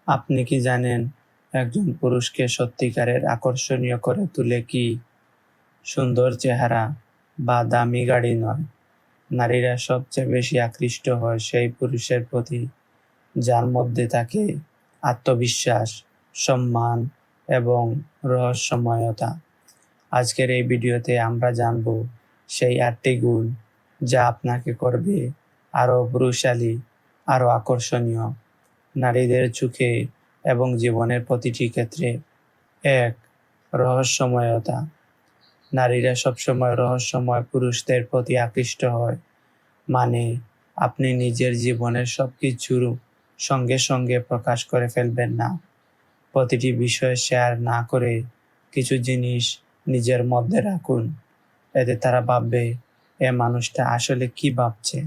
আপনি কি জানেন একজন পুরুষকে সত্যিকারের আকর্ষণীয় করে তোলে কি সুন্দর চেহারা বা দামি গাড়ি নয়? নারীরা সবচেয়ে বেশি আকৃষ্ট হয় সেই পুরুষের প্রতি যার মধ্যে থাকে আত্মবিশ্বাস, সম্মান এবং রহস্যময়তা। আজকের এই ভিডিওতে আমরা জানব সেই 8টি গুণ যা আপনাকে করবে আরও পুরুষালী, আরও আকর্ষণীয় নারীদের চোখে এবং জীবনের প্রতিটি ক্ষেত্রে। 1. রহস্যময়তা। নারীরা সবসময় রহস্যময় পুরুষদের প্রতি আকৃষ্ট হয়। মানে, আপনি নিজের জীবনের সবকিছুর সঙ্গে সঙ্গে প্রকাশ করে ফেলবেন না। প্রতিটি বিষয় শেয়ার না করে কিছু জিনিস নিজের মধ্যে রাখুন। এতে তারা ভাববে এ মানুষটা আসলে কি ভাবছে।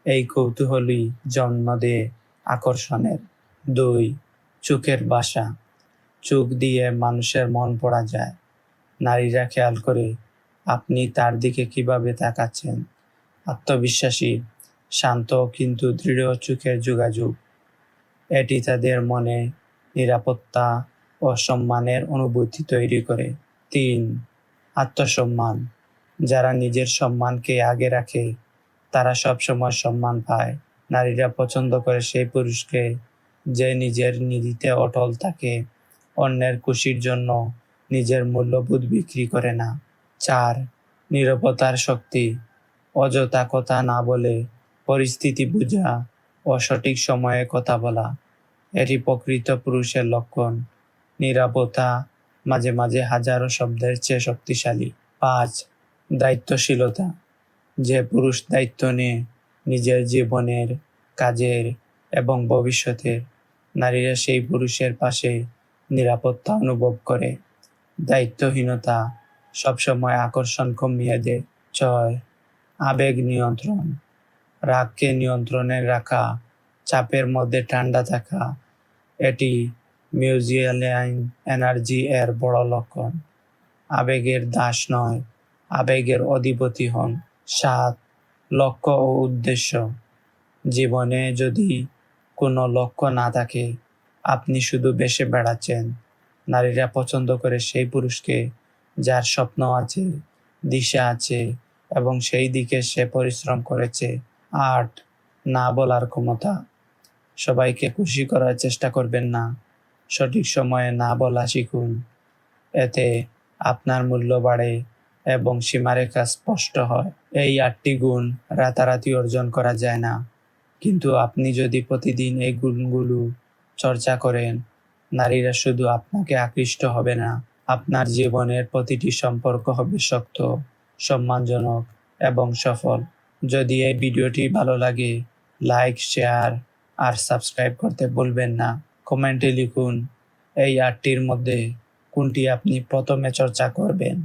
এই কৌতূহলই জন্ম দেয় আকর্ষণের। 2. চোখের ভাষা। চোখ দিয়ে মানুষের মন পড়া যায়। নারীরা খেয়াল করে আপনি তার দিকে কিভাবে তাকাচ্ছেন। আত্মবিশ্বাসী, শান্ত কিন্তু দৃঢ় চোখের যোগাযোগ, এটি তাদের মনে নিরাপত্তা ও সম্মানের অনুভূতি তৈরি করে। 3. আত্মসম্মান। যারা নিজের সম্মানকে আগে রাখে তারা সবসময় সম্মান পায়। নারীরা পছন্দ করে সেই পুরুষকে যে নিজের নীতিতে অটল থাকে, অন্যের খুশির জন্য নিজের মূল্যবোধ বিক্রি করে না। 4. নীরবতার শক্তি। অযথা কথা না বলে পরিস্থিতি বোঝা ও সঠিক সময়ে কথা বলা, এটি প্রকৃত পুরুষের লক্ষণ। নীরবতা মাঝে মাঝে হাজারো শব্দের চেয়ে শক্তিশালী। 5. দায়িত্বশীলতা। যে পুরুষ দায়িত্ব নেয় নিজের জীবনের, কাজের এবং ভবিষ্যতের, নারীরা সেই পুরুষের পাশে নিরাপত্তা অনুভব করে। দায়িত্বহীনতা সবসময় আকর্ষণ কমিয়ে দেয়। 6. আবেগ নিয়ন্ত্রণ। রাগকে নিয়ন্ত্রণে রাখা, চাপের মধ্যে ঠান্ডা থাকা, এটি মিউজিয়ালিয়ান এনার্জি এর বড় লক্ষণ। আবেগের দাস নয়, আবেগের অধিপতি হন। 7. লক্ষ্য ও উদ্দেশ্য। জীবনে যদি কোনো লক্ষ্য না থাকে, আপনি শুধু বেশে বেড়াচ্ছেন। নারীরা পছন্দ করে সেই পুরুষকে যার স্বপ্ন আছে, দিশা আছে এবং সেই দিকে সে পরিশ্রম করেছে। 8. না বলার ক্ষমতা। সবাইকে খুশি করার চেষ্টা করবেন না, সঠিক সময়ে না বলা শিখুন। এতে আপনার মূল্য বাড়ে এবং সীমারেখা স্পষ্ট হয়। এই 8টি গুণ রাতারাতি অর্জন করা যায় না, কিন্তু আপনি যদি প্রতিদিন এই গুণগুলো চর্চা করেন, নারীরা শুধু আপনাকে আকৃষ্ট হবে না, আপনার জীবনের প্রতিটি সম্পর্ক হবে শক্ত, সম্মানজনক এবং সফল। যদি এই ভিডিওটি ভালো লাগে, লাইক, শেয়ার আর সাবস্ক্রাইব করতে ভুলবেন না। কমেন্টে লিখুন এই 8টির মধ্যে কোনটি আপনি প্রথমে চর্চা করবেন।